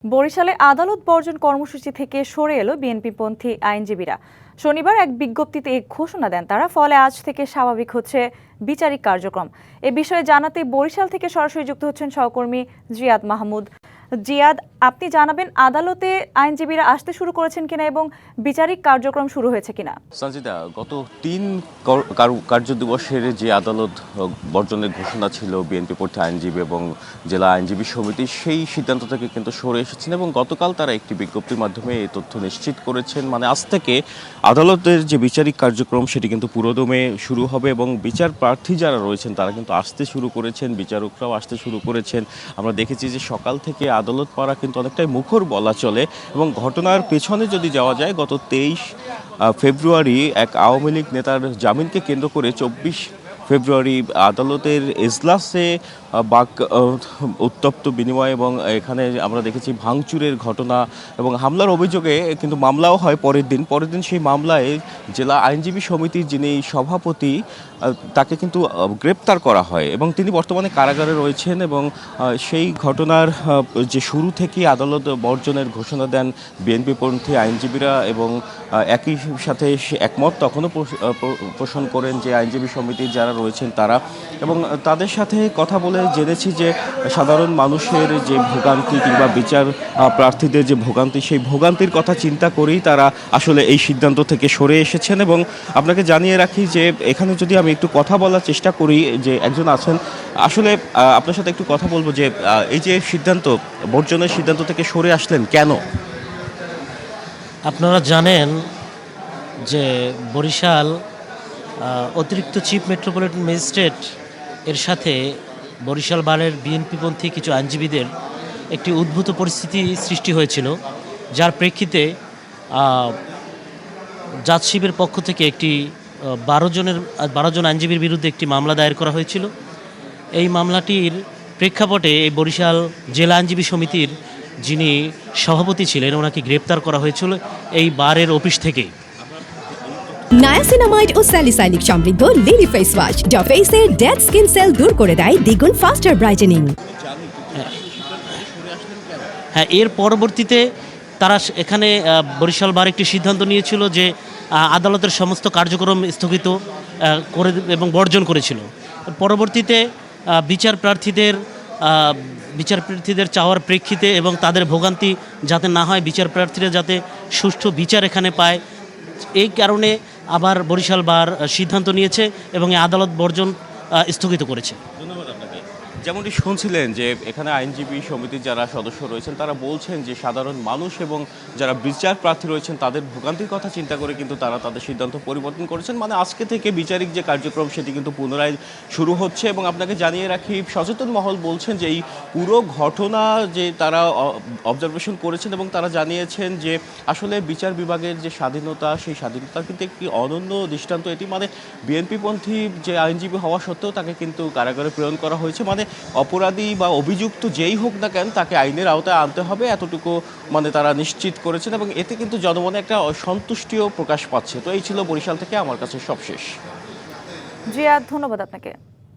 বরিশালে আদালত বর্জন কর্মসূচি থেকে সরে এলো বিএনপিপন্থী আইনজীবীরা। শনিবার এক বিজ্ঞপ্তিতে এই ঘোষণা দেন তারা। ফলে আজ থেকে স্বাভাবিক হচ্ছে বিচারিক কার্যক্রম। এ বিষয়ে জানাতে বরিশাল থেকে সরাসরি যুক্ত হচ্ছেন সহকর্মী জিয়াদ মাহমুদ। জিয়াদ, আপনি জানাবেন আদালতে আইনজীবীরা আসতে শুরু করেছেন কিনা এবং বিচারিক কার্যক্রম শুরু হয়েছে কিনা? সঞ্জিতা, গত ৩ কার্যদিবসের যে আদালত বর্জনের ঘোষণা ছিল বিএনপি পন্থী আইনজীবী এবং জেলা আইনজীবী সমিতি, সেই সিদ্ধান্ত থেকে কিন্তু সরে এসেছেন এবং গতকাল তারা একটি বিজ্ঞপ্তির মাধ্যমে এই তথ্য নিশ্চিত করেছেন। মানে আজ থেকে আদালতের যে বিচারিক কার্যক্রম সেটি কিন্তু পুরোদমে শুরু হবে এবং বিচার প্রার্থী যারা রয়েছেন তারা কিন্তু আসতে শুরু করেছেন, বিচারকরাও আসতে শুরু করেছেন। আমরা দেখেছি যে সকাল থেকে আদালত পাড়া কিন্তু অনেকটাই মুখর বলা চলে এবং ঘটনার পেছনে যদি যাওয়া যায়, গত 23 ফেব্রুয়ারি এক আওয়ামী লীগ নেতার জামিনকে কেন্দ্র করে 24 ফেব্রুয়ারি আদালতের এজলাসে বাক উত্তপ্ত বিনিময় এবং এখানে আমরা দেখেছি ভাঙচুরের ঘটনা এবং হামলার অভিযোগে কিন্তু মামলাও হয় পরের দিন সেই মামলায় জেলা আইনজীবী সমিতির যিনি সভাপতি তাকে কিন্তু গ্রেপ্তার করা হয় এবং তিনি বর্তমানে কারাগারে রয়েছেন এবং সেই ঘটনার যে শুরু থেকেই আদালত বর্জনের ঘোষণা দেন বিএনপিপন্থী আইনজীবীরা এবং একই সাথে একমত তখনও পোষণ করেন যে আইনজীবী সমিতির যারা রয়েছেন তারা। এবং তাদের সাথে কথা বলে জেনেছি যে সাধারণ মানুষের যে ভোগান্তি কিংবা বিচার প্রার্থীদের যে ভোগান্তি, সেই ভোগান্তির কথা চিন্তা করেই তারা আসলে এই সিদ্ধান্ত থেকে সরে এসেছেন। এবং আপনাকে জানিয়ে রাখি যে এখানে যদি আমি একটু কথা বলার চেষ্টা করি, যে একজন আছেন, আসলে আপনার সাথে একটু কথা বলবো যে এই যে সিদ্ধান্ত বর্জনের সিদ্ধান্ত থেকে সরে আসলেন কেন? আপনারা জানেন যে বরিশাল অতিরিক্ত চিফ মেট্রোপলিটন ম্যাজিস্ট্রেট এর সাথে বরিশাল বারের বিএনপিপন্থী কিছু আইনজীবীদের একটি উদ্ভূত পরিস্থিতি সৃষ্টি হয়েছিল, যার প্রেক্ষিতে জাজ শিবের পক্ষ থেকে একটি 12 জন আইনজীবীর বিরুদ্ধে একটি মামলা দায়ের করা হয়েছিল। এই মামলাটির প্রেক্ষাপটে এই বরিশাল জেলা আইনজীবী সমিতির যিনি সভাপতি ছিলেন ওনাকে গ্রেপ্তার করা হয়েছিল এই বারের অফিস থেকেই। নায়াসিনামাইড ও স্যালিসাইলিক সমৃদ্ধ লিলি ফেস ওয়াশ যা ফেসের ডেড স্কিন সেল দূর করে দেয় দ্বিগুণ ফাস্টার ব্রাইটেনিং। হ্যাঁ, এর পরবর্তীতে তারা এখানে বরিশাল বার একটি সিদ্ধান্ত নিয়েছিল যে আদালতের সমস্ত কার্যক্রম স্থগিত করে এবং বর্জন করেছিল। পরবর্তীতে বিচার প্রার্থীদের চাওয়ার প্রেক্ষিতে এবং তাদের ভোগান্তি যাতে না হয়, বিচার প্রার্থীরা যাতে সুষ্ঠু বিচার এখানে পায়, এই কারণে আবার বরিশাল বার সিদ্ধান্ত নিয়েছে এবং এই আদালত বর্জন স্থগিত করেছে। ধন্যবাদ আপনাকে। যেমনটি শুনছিলেন যে এখানে আইনজীবী সমিতির যারা সদস্য রয়েছেন তারা বলছেন যে সাধারণ মানুষ এবং যারা বিচার প্রার্থী রয়েছেন তাদের ভোগান্তির কথা চিন্তা করে কিন্তু তারা তাদের সিদ্ধান্ত পরিবর্তন করেছেন। মানে আজকে থেকে বিচারিক যে কার্যক্রম সেটি কিন্তু পুনরায় শুরু হচ্ছে এবং আপনাকে জানিয়ে রাখি সচেতন মহল বলছেন যে এই পুরো ঘটনা যে তারা অবজারভেশন করেছেন এবং তারা জানিয়েছেন যে আসলে বিচার বিভাগের যে স্বাধীনতা, সেই স্বাধীনতার কিন্তু একটি অনন্য দৃষ্টান্ত এটি। মানে বিএনপিপন্থী যে আইনজীবী হওয়া সত্ত্বেও তাকে কিন্তু কারাগারে প্রেরণ করা হয়েছে। মানে অপরাধী বা অভিযুক্ত যেই হোক না কেন তাকে আইনের আওতায় আনতে হবে, এতটুকু মানে তারা নিশ্চিত করেছেন এবং এতে কিন্তু জনমনে একটা সন্তুষ্টিও প্রকাশ পাচ্ছে। তো এই ছিল বরিশাল থেকে আমার কাছে সবশেষ। জিয়াদ, ধন্যবাদ আপনাকে।